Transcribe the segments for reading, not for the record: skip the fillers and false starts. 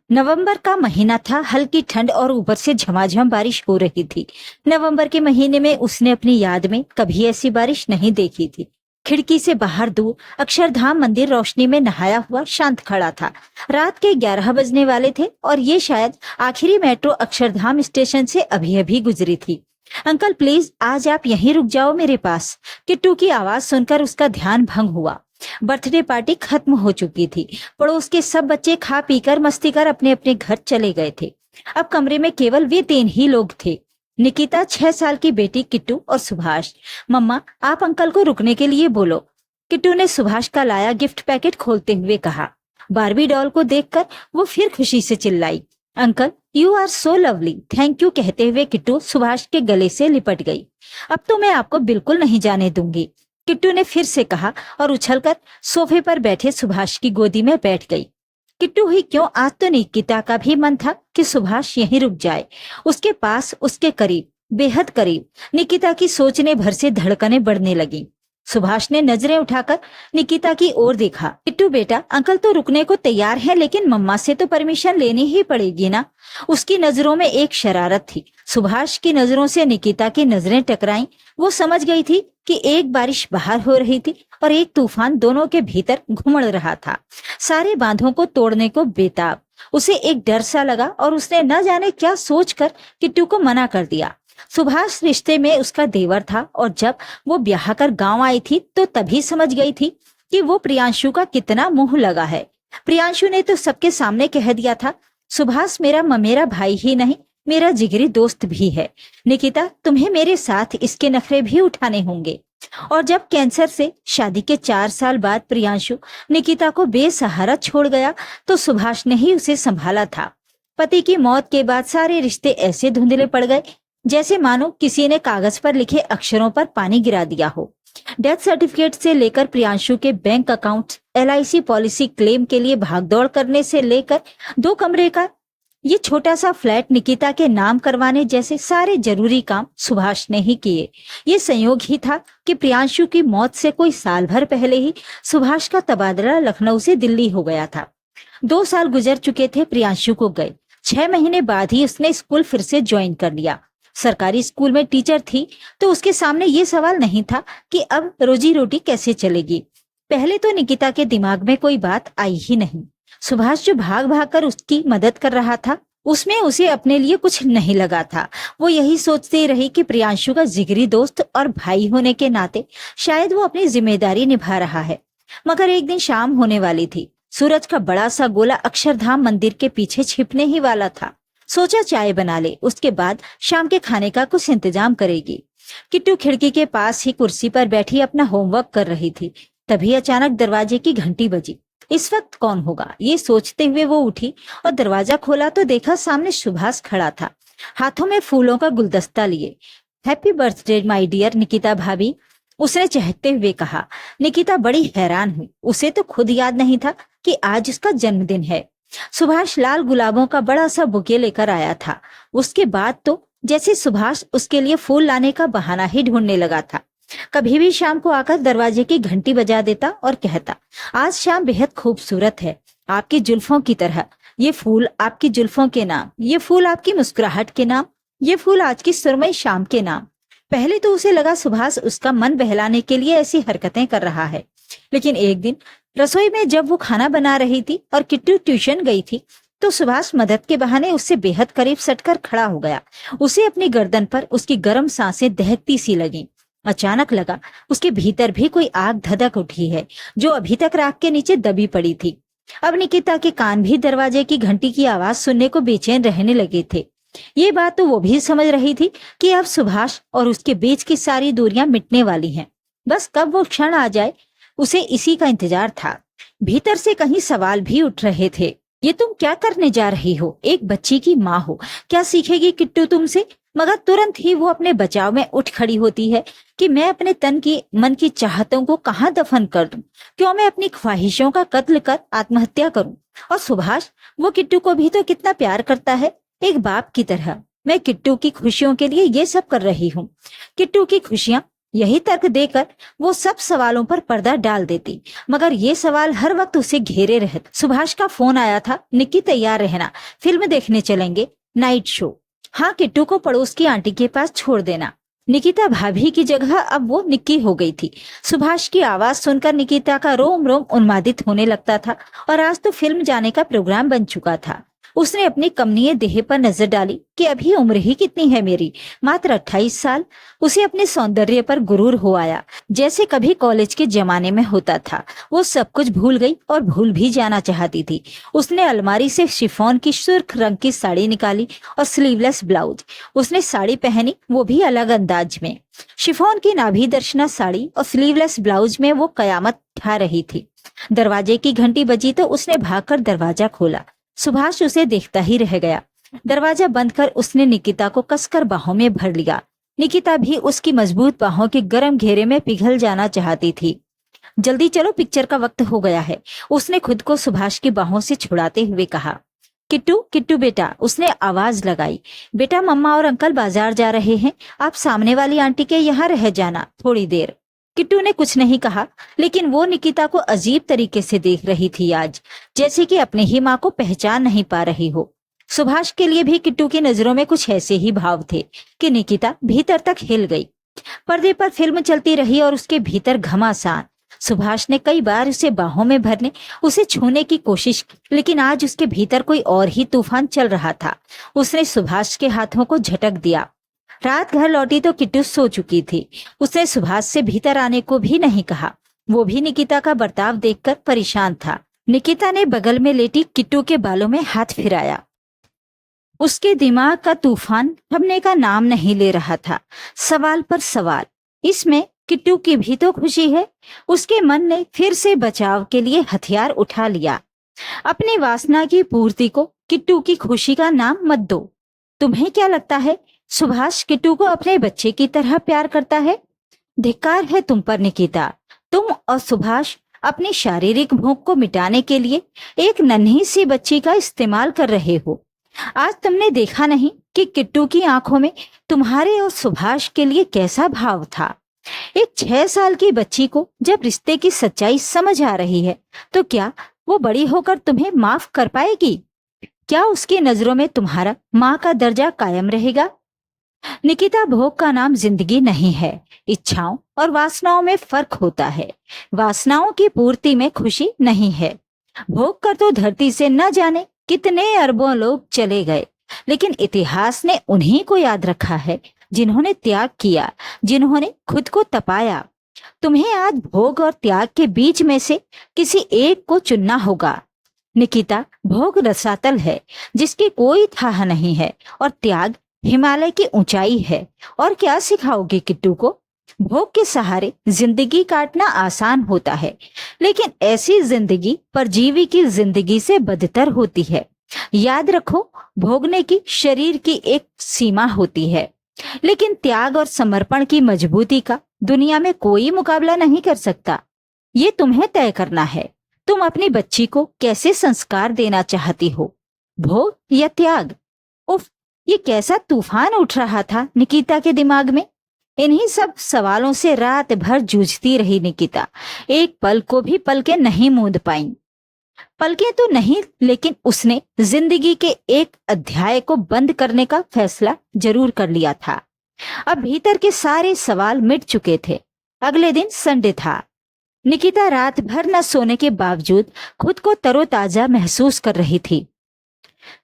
नवंबर का महीना था। हल्की ठंड और ऊपर से झमाझम बारिश हो रही थी। नवंबर के महीने में उसने अपनी याद में कभी ऐसी बारिश नहीं देखी थी। खिड़की से बाहर दूर अक्षरधाम मंदिर रोशनी में नहाया हुआ शांत खड़ा था। रात के 11 बजने वाले थे और ये शायद आखिरी मेट्रो अक्षरधाम स्टेशन से अभी अभी गुजरी थी। अंकल प्लीज आज आप यहीं रुक जाओ मेरे पास। किट्टू की आवाज सुनकर उसका ध्यान भंग हुआ। बर्थडे पार्टी खत्म हो चुकी थी। पड़ोस के सब बच्चे खा पीकर मस्ती कर अपने अपने घर चले गए थे। अब कमरे में केवल वे 3 ही लोग थे, निकिता, 6 साल की बेटी किट्टू और सुभाष। मम्मा आप अंकल को रुकने के लिए बोलो, किट्टू ने सुभाष का लाया गिफ्ट पैकेट खोलते हुए कहा। बारबी डॉल को देखकर वो फिर खुशी से चिल्लाई, uncle you are so lovely, thank you कहते हुए किट्टू सुभाष के गले से लिपट गई। अब तो मैं आपको बिल्कुल नहीं जाने दूंगी, किट्टू ने फिर से कहा और उछलकर सोफे पर बैठे सुभाष की गोदी में बैठ गई। किट्टू ही क्यों, आज तो निकिता का भी मन था कि सुभाष यहीं रुक जाए, उसके पास, उसके करीब, बेहद करीब। निकिता की सोचने भर से धड़कनें बढ़ने लगी। सुभाष ने नजरें उठाकर निकिता की ओर देखा। किट्टू बेटा, अंकल तो रुकने को तैयार है, लेकिन मम्मा से तो परमिशन लेनी ही पड़ेगी ना। उसकी नजरों में एक शरारत थी। सुभाष की नजरों से निकिता की नजरें टकराईं। वो समझ गई थी कि एक बारिश बाहर हो रही थी और एक तूफान दोनों के भीतर घुमड़ रहा था, सारे बांधों को तोड़ने को बेताब। उसे एक डर सा लगा और उसने न जाने क्या सोचकर किट्टू को मना कर दिया। सुभाष रिश्ते में उसका देवर था और जब वो ब्याह कर गांव आई थी तो तभी समझ गई थी कि वो प्रियांशु का कितना मुंह लगा है। प्रियांशु ने तो सबके सामने कह दिया था, सुभाष मेरा ममेरा भाई ही नहीं, मेरा जिगरी दोस्त भी है। निकिता, तुम्हें मेरे साथ इसके नखरे भी उठाने होंगे। और जब कैंसर से शादी के 4 साल बाद प्रियांशु निकिता को बेसहारा छोड़ गया तो सुभाष ने ही उसे संभाला था। पति की मौत के बाद सारे रिश्ते ऐसे धुंधले पड़ गए जैसे मानो किसी ने कागज पर लिखे अक्षरों पर पानी गिरा दिया हो। डेथ सर्टिफिकेट से लेकर प्रियांशु के bank account, LIC policy claim के लिए भागदौड़ करने से लेकर 2 कमरे का ये छोटा सा फ्लैट निकिता के नाम करवाने जैसे सारे जरूरी काम सुभाष ने ही किए। ये संयोग ही था कि प्रियांशु की मौत से कोई साल भर पहले ही सुभाष का तबादला लखनऊ से दिल्ली हो गया था। 2 साल गुजर चुके थे प्रियांशु को गए। 6 महीने बाद ही उसने स्कूल फिर से ज्वाइन कर लिया। सरकारी स्कूल में टीचर थी तो उसके सामने ये सवाल नहीं था कि अब रोजी रोटी कैसे चलेगी। पहले तो निकिता के दिमाग में कोई बात आई ही नहीं। सुभाष जो भाग भाग कर उसकी मदद कर रहा था उसमें उसे अपने लिए कुछ नहीं लगा था। वो यही सोचती रही कि प्रियांशु का जिगरी दोस्त और भाई होने के नाते शायद वो अपनी जिम्मेदारी निभा रहा है। मगर एक दिन शाम होने वाली थी। सूरज का बड़ा सा गोला अक्षरधाम मंदिर के पीछे छिपने ही वाला था। सोचा चाय बना ले, उसके बाद शाम के खाने का कुछ इंतजाम करेगी। किट्टू खिड़की के पास ही कुर्सी पर बैठी अपना होमवर्क कर रही थी। तभी अचानक दरवाजे की घंटी बजी। इस वक्त कौन होगा, ये सोचते हुए वो उठी और दरवाजा खोला तो देखा सामने सुभाष खड़ा था, हाथों में फूलों का गुलदस्ता लिए। Happy birthday my dear Nikita भाभी, उसने चहकते हुए कहा। निकिता बड़ी हैरान हुई। उसे तो खुद याद नहीं था कि आज उसका जन्मदिन है। सुभाष लाल गुलाबों का बड़ा सा बुके लेकर आया था। उसके बाद तो जैसे सुभाष उसके लिए फूल लाने का बहाना ही ढूंढने लगा था। कभी भी शाम को आकर दरवाजे की घंटी बजा देता और कहता, आज शाम बेहद खूबसूरत है, आपकी जुल्फों की तरह। ये फूल आपकी जुल्फों के नाम, ये फूल आपकी मुस्कुराहट के नाम, ये फूल आज की सुरमई शाम के नाम। पहले तो उसे लगा सुभाष उसका मन बहलाने के लिए ऐसी हरकतें कर रहा है, लेकिन एक दिन रसोई में जब वो खाना बना रही थी और किट्टू ट्यूशन गई थी तो सुभाष मदद के बहाने उससे बेहद करीब सटकर खड़ा हो गया। उसे अपनी गर्दन पर उसकी गर्म सांसें दहकती सी लगी। अचानक लगा उसके भीतर भी कोई आग धधक उठी है जो अभी तक राख के नीचे दबी पड़ी थी। अब निकिता के कान भी दरवाजे की घंटी की आवाज सुनने को बेचैन रहने लगे थे। ये बात तो वो भी समझ रही थी कि अब सुभाष और उसके बीच की सारी दूरियां मिटने वाली हैं। बस कब वो क्षण आ जाए, उसे इसी का इंतजार था। भीतर से कहीं सवाल भी उठ रहे थे। ये तुम क्या करने जा रही हो? एक बच्ची की माँ हो, क्या सीखेगी किट्टू तुमसे? मगर तुरंत ही वो अपने बचाव में उठ खड़ी होती है कि मैं अपने तन की मन की चाहतों को कहाँ दफन कर दूं? क्यों मैं अपनी ख्वाहिशों का कत्ल कर आत्महत्या करूं? और सुभाष, वो किट्टू को भी तो कितना प्यार करता है, एक बाप की तरह। मैं किट्टू की खुशियों के लिए ये सब कर रही हूँ। किट्टू की खुशियां यही तर्क देकर वो सब सवालों पर पर्दा डाल देती, मगर ये सवाल हर वक्त उसे घेरे रहते। सुभाष का फोन आया था, निक्की तैयार रहना, फिल्म देखने चलेंगे, नाइट शो। हाँ, किट्टू को पड़ोस की आंटी के पास छोड़ देना। निकिता भाभी की जगह अब वो निक्की हो गई थी। सुभाष की आवाज सुनकर निकिता का रोम रोम उन्मादित होने लगता था और आज तो फिल्म जाने का प्रोग्राम बन चुका था। उसने अपनी कमनीय देह पर नजर डाली कि अभी उम्र ही कितनी है मेरी, मात्र 28 साल। उसे अपने सौंदर्य पर गुरूर हो आया, जैसे कभी कॉलेज के जमाने में होता था। वो सब कुछ भूल गई और भूल भी जाना चाहती थी। उसने अलमारी से शिफॉन की सुर्ख रंग की साड़ी निकाली और स्लीवलेस ब्लाउज। उसने साड़ी पहनी, वो भी अलग अंदाज में। शिफॉन की नाभि दर्शना साड़ी और स्लीवलेस ब्लाउज में वो कयामत ढा रही थी। दरवाजे की घंटी बजी तो उसने भागकर दरवाजा खोला। सुभाष उसे देखता ही रह गया। दरवाजा बंद कर उसने निकिता को कसकर बाहों में भर लिया। निकिता भी उसकी मजबूत बाहों के गर्म घेरे में पिघल जाना चाहती थी। जल्दी चलो, पिक्चर का वक्त हो गया है, उसने खुद को सुभाष की बाहों से छुड़ाते हुए कहा। किट्टू, किट्टू बेटा, उसने आवाज लगाई। बेटा, मम्मा और अंकल बाजार जा रहे हैं, आप सामने वाली आंटी के यहाँ रह जाना थोड़ी देर। किट्टू ने कुछ नहीं कहा, लेकिन वो निकिता को अजीब तरीके से देख रही थी आज, जैसे कि अपनी ही माँ को पहचान नहीं पा रही हो। सुभाष के लिए भी किट्टू की नजरों में कुछ ऐसे ही भाव थे कि निकिता भीतर तक हिल गई। पर्दे पर फिल्म चलती रही और उसके भीतर घमासान। सुभाष ने कई बार उसे बाहों में भरने, उसे छूने की कोशिश की, लेकिन आज उसके भीतर कोई और ही तूफान चल रहा था। उसने सुभाष के हाथों को झटक दिया। रात घर लौटी तो किट्टू सो चुकी थी। उसने सुभाष से भीतर आने को भी नहीं कहा। वो भी निकिता का बर्ताव देखकर परेशान था। निकिता ने बगल में लेटी किट्टू के बालों में हाथ फिराया। उसके दिमाग का तूफान थमने का नाम नहीं ले रहा था। सवाल पर सवाल। इसमें किट्टू की भी तो खुशी है। उसके मन ने फिर से बचाव के लिए हथियार उठा लिया। अपनी वासना की पूर्ति को किट्टू की खुशी का नाम मत दो। तुम्हें क्या लगता है सुभाष किट्टू को अपने बच्चे की तरह प्यार करता है? धिक्कार है तुम पर निकिता। तुम और सुभाष अपनी शारीरिक भूख को मिटाने के लिए एक नन्ही सी बच्ची का इस्तेमाल कर रहे हो। आज तुमने देखा नहीं कि किट्टू की आंखों में तुम्हारे और सुभाष के लिए कैसा भाव था। एक 6 साल की बच्ची को जब रिश्ते की सच्चाई समझ आ रही है, तो क्या वो बड़ी होकर तुम्हें माफ कर पाएगी? क्या उसकी नजरों में तुम्हारा माँ का दर्जा कायम रहेगा? निकिता, भोग का नाम जिंदगी नहीं है। इच्छाओं और वासनाओं में फर्क होता है। वासनाओं की पूर्ति में खुशी नहीं है। भोग कर तो धरती से न जाने कितने अरबों लोग चले गए, लेकिन इतिहास ने उन्हीं को याद रखा है जिन्होंने त्याग किया, जिन्होंने खुद को तपाया। तुम्हें आज भोग और त्याग के बीच में से किसी एक को चुनना होगा। निकिता, भोग रसातल है जिसकी कोई थाह नहीं है, और त्याग हिमालय की ऊंचाई है। और क्या सिखाओगे किट्टू को? भोग के सहारे जिंदगी काटना आसान होता है, लेकिन ऐसी जिंदगी परजीवी की जिंदगी से बदतर होती है। याद रखो, भोगने की शरीर की एक सीमा होती है, लेकिन त्याग और समर्पण की मजबूती का दुनिया में कोई मुकाबला नहीं कर सकता। ये तुम्हें तय करना है। तुम अपनी बच्ची को कैसे संस्कार देना चाहती हो, भोग या त्याग? उफ, ये कैसा तूफान उठ रहा था निकिता के दिमाग में। इन्हीं सब सवालों से रात भर जूझती रही निकिता। एक पल को भी पलकें नहीं मूंद पाई। पलकें तो नहीं, लेकिन उसने जिंदगी के एक अध्याय को बंद करने का फैसला जरूर कर लिया था। अब भीतर के सारे सवाल मिट चुके थे। अगले दिन संडे था। निकिता रात भर न सोने के बावजूद खुद को तरोताजा महसूस कर रही थी।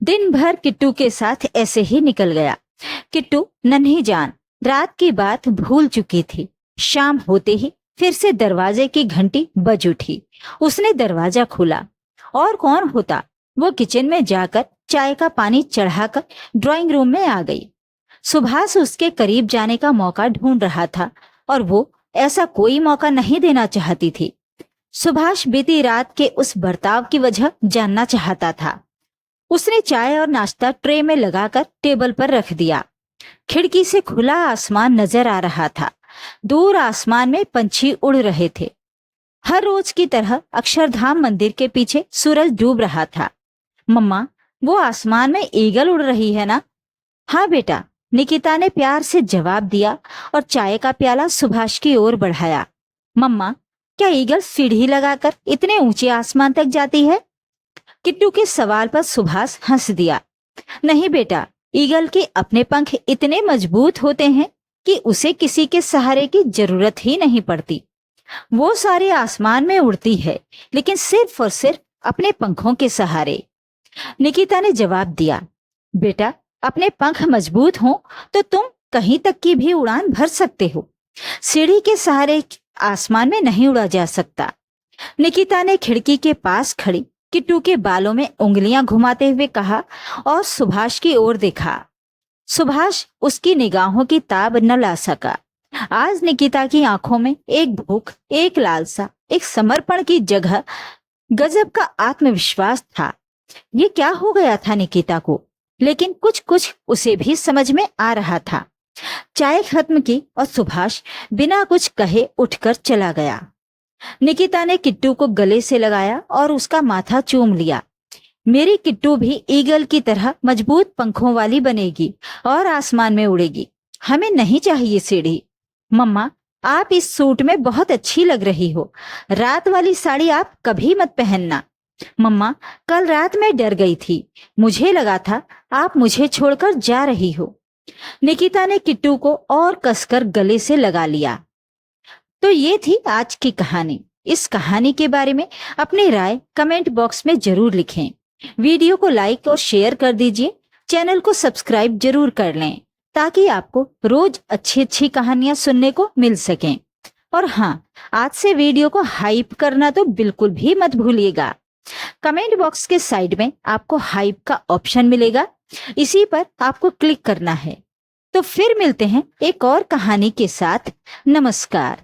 दिन भर किट्टू के साथ ऐसे ही निकल गया। किट्टू नन्ही जान रात की बात भूल चुकी थी। शाम होते ही फिर से दरवाजे की घंटी बज उठी। उसने दरवाजा खोला। और कौन होता, वो किचन में जाकर चाय का पानी चढ़ाकर ड्राइंग रूम में आ गई। सुभाष उसके करीब जाने का मौका ढूंढ रहा था, और वो ऐसा कोई मौका नहीं देना चाहती थी। सुभाष बीती रात के उस बर्ताव की वजह जानना चाहता था। उसने चाय और नाश्ता ट्रे में लगाकर टेबल पर रख दिया। खिड़की से खुला आसमान नजर आ रहा था। दूर आसमान में पंछी उड़ रहे थे। हर रोज की तरह अक्षरधाम मंदिर के पीछे सूरज डूब रहा था। मम्मा, वो आसमान में ईगल उड़ रही है ना? हाँ बेटा, निकिता ने प्यार से जवाब दिया और चाय का प्याला सुभाष की ओर बढ़ाया। मम्मा, क्या ईगल सीढ़ी लगाकर इतने ऊंचे आसमान तक जाती है? किट्टू के सवाल पर सुभाष हंस दिया। नहीं बेटा, ईगल के अपने पंख इतने मजबूत होते हैं कि उसे किसी के सहारे की जरूरत ही नहीं पड़ती। वो सारे आसमान में उड़ती है, लेकिन सिर्फ और सिर्फ अपने पंखों के सहारे। निकिता ने जवाब दिया, बेटा, अपने पंख मजबूत हों तो तुम कहीं तक की भी उड़ान भर सकते हो। सीढ़ी के सहारे आसमान में नहीं उड़ा जा सकता। निकिता ने खिड़की के पास खड़ी किट्टू के बालों में उंगलियां घुमाते हुए कहा और सुभाष की ओर देखा। सुभाष उसकी निगाहों की ताब न ला सका। आज निकिता की आंखों में एक भूख, एक लालसा, एक समर्पण की जगह गजब का आत्मविश्वास था। ये क्या हो गया था निकिता को? लेकिन कुछ कुछ उसे भी समझ में आ रहा था। चाय खत्म की और सुभाष बिना कुछ कहे उठकर चला गया। निकिता ने किट्टू को गले से लगाया और उसका माथा चूम लिया। मेरी किट्टू भी ईगल की तरह मजबूत पंखों वाली बनेगी और आसमान में उड़ेगी। हमें नहीं चाहिए सीढ़ी। मम्मा, आप इस सूट में बहुत अच्छी लग रही हो। रात वाली साड़ी आप कभी मत पहनना। मम्मा, कल रात मैं डर गई थी। मुझे लगा था आप मुझे छोड़कर जा रही हो। निकिता ने किट्टू को और कसकर गले से लगा लिया। तो ये थी आज की कहानी। इस कहानी के बारे में अपनी राय कमेंट बॉक्स में जरूर लिखें। वीडियो को लाइक और शेयर कर दीजिए। चैनल को सब्सक्राइब जरूर कर लें ताकि आपको रोज अच्छी अच्छी कहानियां सुनने को मिल सकें। और हाँ, आज से वीडियो को हाइप करना तो बिल्कुल भी मत भूलिएगा। कमेंट बॉक्स के साइड में आपको हाइप का ऑप्शन मिलेगा, इसी पर आपको क्लिक करना है। तो फिर मिलते हैं एक और कहानी के साथ। नमस्कार।